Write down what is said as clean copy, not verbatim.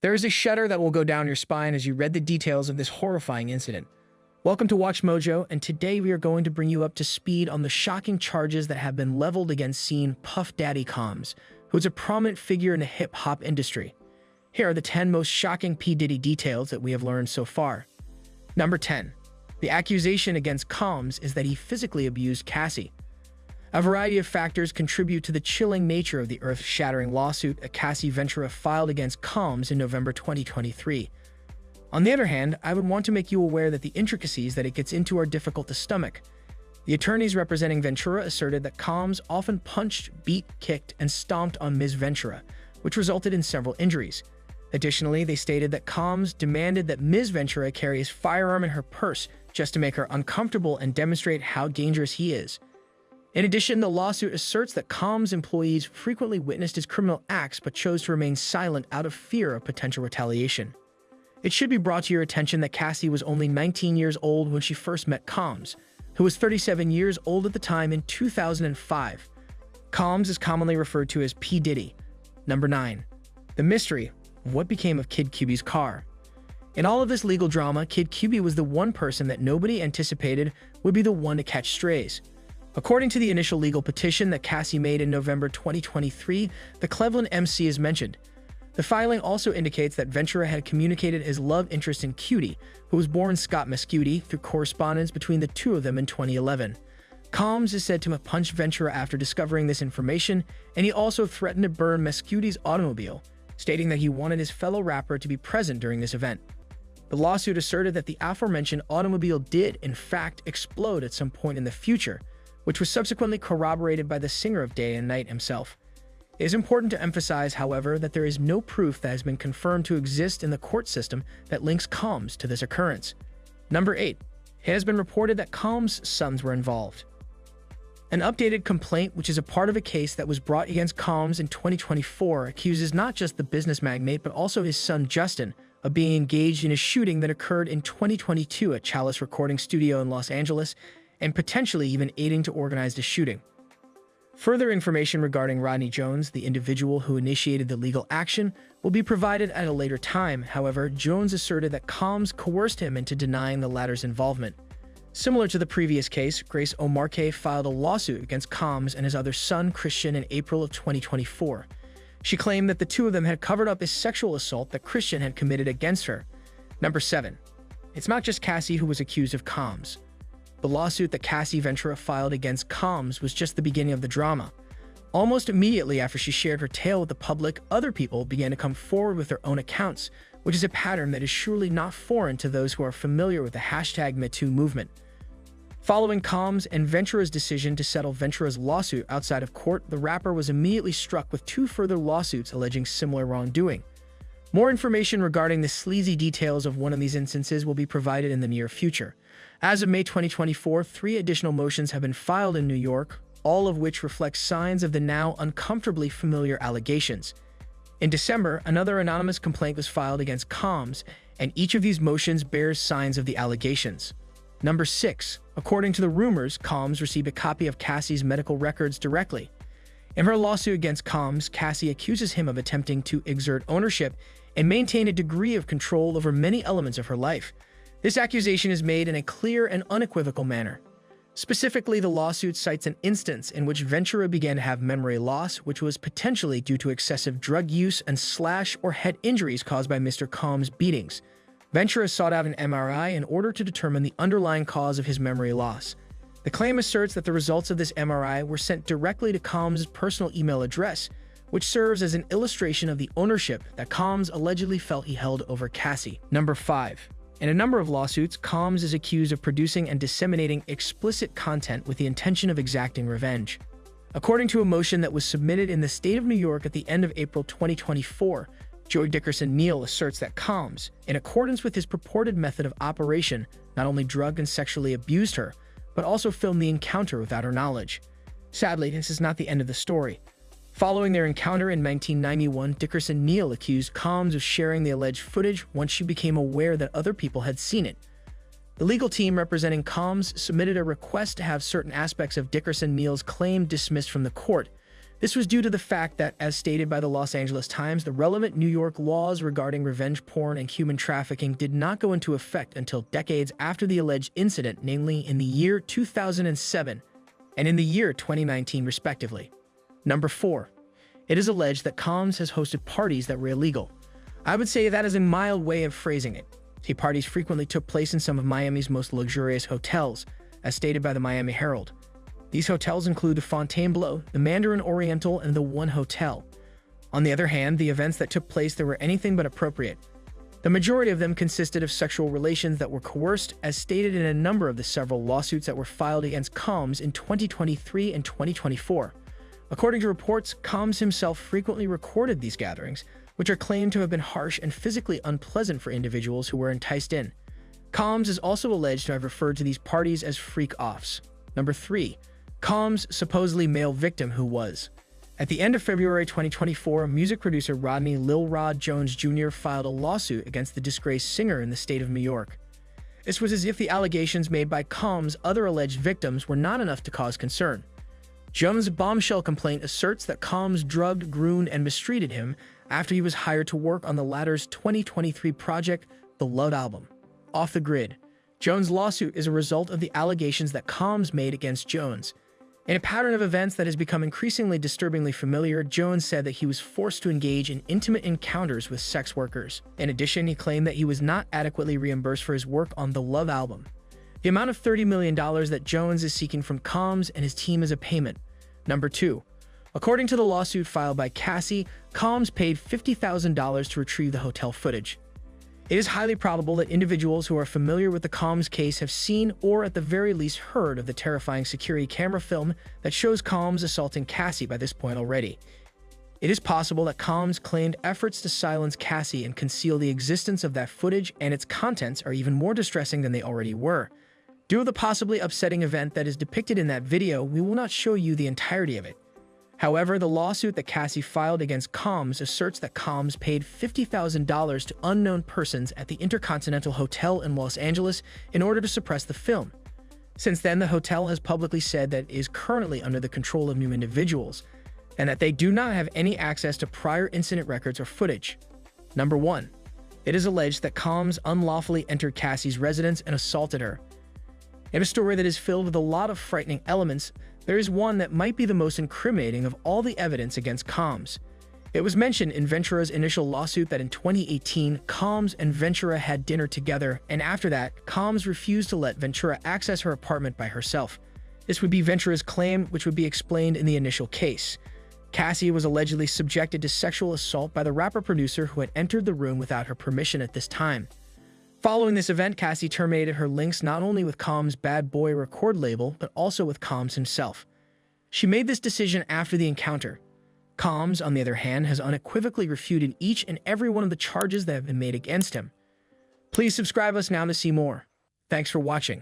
There is a shudder that will go down your spine as you read the details of this horrifying incident. Welcome to Watch Mojo, and today we are going to bring you up to speed on the shocking charges that have been leveled against scene Puff Daddy Combs, who is a prominent figure in the hip-hop industry. Here are the 10 most shocking P. Diddy details that we have learned so far. Number 10. The accusation against Combs is that he physically abused Cassie. A variety of factors contribute to the chilling nature of the earth-shattering lawsuit that Cassie Ventura filed against Combs in November 2023. On the other hand, I would want to make you aware that the intricacies that it gets into are difficult to stomach. The attorneys representing Ventura asserted that Combs often punched, beat, kicked, and stomped on Ms. Ventura, which resulted in several injuries. Additionally, they stated that Combs demanded that Ms. Ventura carry his firearm in her purse just to make her uncomfortable and demonstrate how dangerous he is. In addition, the lawsuit asserts that Combs' employees frequently witnessed his criminal acts but chose to remain silent out of fear of potential retaliation. It should be brought to your attention that Cassie was only 19 years old when she first met Combs, who was 37 years old at the time in 2005. Combs is commonly referred to as P. Diddy. Number 9. The mystery of what became of Kid Cubi's car. In all of this legal drama, Kid Cubi was the one person that nobody anticipated would be the one to catch strays. According to the initial legal petition that Cassie made in November 2023, the Cleveland MC is mentioned. The filing also indicates that Ventura had communicated his love interest in Cutie, who was born Scott Mescudi, through correspondence between the two of them in 2011. Combs is said to have punched Ventura after discovering this information, and he also threatened to burn Mescudi's automobile, stating that he wanted his fellow rapper to be present during this event. The lawsuit asserted that the aforementioned automobile did, in fact, explode at some point in the future, which was subsequently corroborated by the singer of Day and Night himself. It is important to emphasize, however, that there is no proof that has been confirmed to exist in the court system that links Combs to this occurrence. Number 8. It has been reported that Combs' sons were involved. An updated complaint, which is a part of a case that was brought against Combs in 2024, accuses not just the business magnate but also his son Justin of being engaged in a shooting that occurred in 2022 at Chalice Recording Studio in Los Angeles, and potentially even aiding to organize the shooting. Further information regarding Rodney Jones, the individual who initiated the legal action, will be provided at a later time. However, Jones asserted that Combs coerced him into denying the latter's involvement. Similar to the previous case, Grace O'Marque filed a lawsuit against Combs and his other son, Christian, in April of 2024. She claimed that the two of them had covered up a sexual assault that Christian had committed against her. Number 7. It's not just Cassie who was accused of Combs. The lawsuit that Cassie Ventura filed against Combs was just the beginning of the drama. Almost immediately after she shared her tale with the public, other people began to come forward with their own accounts, which is a pattern that is surely not foreign to those who are familiar with the #MeToo movement. Following Combs and Ventura's decision to settle Ventura's lawsuit outside of court, the rapper was immediately struck with 2 further lawsuits alleging similar wrongdoing. More information regarding the sleazy details of one of these instances will be provided in the near future. As of May 2024, 3 additional motions have been filed in New York, all of which reflect signs of the now uncomfortably familiar allegations. In December, another anonymous complaint was filed against Combs, and each of these motions bears signs of the allegations. Number 6. According to the rumors, Combs received a copy of Cassie's medical records directly. In her lawsuit against Combs, Cassie accuses him of attempting to exert ownership and maintain a degree of control over many elements of her life. This accusation is made in a clear and unequivocal manner. Specifically, the lawsuit cites an instance in which Ventura began to have memory loss, which was potentially due to excessive drug use and slash or head injuries caused by Mr. Combs' beatings. Ventura sought out an MRI in order to determine the underlying cause of his memory loss. The claim asserts that the results of this MRI were sent directly to Combs' personal email address, which serves as an illustration of the ownership that Combs allegedly felt he held over Cassie. Number 5. In a number of lawsuits, Combs is accused of producing and disseminating explicit content with the intention of exacting revenge. According to a motion that was submitted in the state of New York at the end of April 2024, Joey Dickerson Neal asserts that Combs, in accordance with his purported method of operation, not only drugged and sexually abused her, but also filmed the encounter without her knowledge. Sadly, this is not the end of the story. Following their encounter in 1991, Dickerson Neal accused Combs of sharing the alleged footage once she became aware that other people had seen it. The legal team representing Combs submitted a request to have certain aspects of Dickerson Neal's claim dismissed from the court. This was due to the fact that, as stated by the Los Angeles Times, the relevant New York laws regarding revenge porn and human trafficking did not go into effect until decades after the alleged incident, namely in the year 2007 and in the year 2019, respectively. Number 4. It is alleged that Combs has hosted parties that were illegal. I would say that is a mild way of phrasing it. The parties frequently took place in some of Miami's most luxurious hotels, as stated by the Miami Herald. These hotels include the Fontainebleau, the Mandarin Oriental, and the One Hotel. On the other hand, the events that took place there were anything but appropriate. The majority of them consisted of sexual relations that were coerced, as stated in a number of the several lawsuits that were filed against Combs in 2023 and 2024. According to reports, Combs himself frequently recorded these gatherings, which are claimed to have been harsh and physically unpleasant for individuals who were enticed in. Combs is also alleged to have referred to these parties as freak-offs. Number 3. Combs' supposedly male victim who was. At the end of February 2024, music producer Rodney Lil Rod Jones Jr. filed a lawsuit against the disgraced singer in the state of New York. This was as if the allegations made by Combs' other alleged victims were not enough to cause concern. Jones' bombshell complaint asserts that Combs drugged, groomed, and mistreated him after he was hired to work on the latter's 2023 project, The Love Album. Off the Grid. Jones' lawsuit is a result of the allegations that Combs made against Jones. In a pattern of events that has become increasingly disturbingly familiar, Jones said that he was forced to engage in intimate encounters with sex workers. In addition, he claimed that he was not adequately reimbursed for his work on The Love Album. The amount of $30 million that Jones is seeking from Combs and his team is a payment. Number 2. According to the lawsuit filed by Cassie, Combs paid $50,000 to retrieve the hotel footage. It is highly probable that individuals who are familiar with the Combs case have seen or at the very least heard of the terrifying security camera film that shows Combs assaulting Cassie by this point already. It is possible that Combs claimed efforts to silence Cassie and conceal the existence of that footage, and its contents are even more distressing than they already were. Due to the possibly upsetting event that is depicted in that video, we will not show you the entirety of it. However, the lawsuit that Cassie filed against Combs asserts that Combs paid $50,000 to unknown persons at the Intercontinental Hotel in Los Angeles in order to suppress the film. Since then, the hotel has publicly said that it is currently under the control of new individuals, and that they do not have any access to prior incident records or footage. Number 1. It is alleged that Combs unlawfully entered Cassie's residence and assaulted her. In a story that is filled with a lot of frightening elements, there is one that might be the most incriminating of all the evidence against Combs. It was mentioned in Ventura's initial lawsuit that in 2018, Combs and Ventura had dinner together, and after that, Combs refused to let Ventura access her apartment by herself. This would be Ventura's claim, which would be explained in the initial case. Cassie was allegedly subjected to sexual assault by the rapper-producer who had entered the room without her permission at this time. Following this event, Cassie terminated her links not only with Combs' Bad Boy record label, but also with Combs himself. She made this decision after the encounter. Combs, on the other hand, has unequivocally refuted each and every one of the charges that have been made against him. Please subscribe us now to see more. Thanks for watching.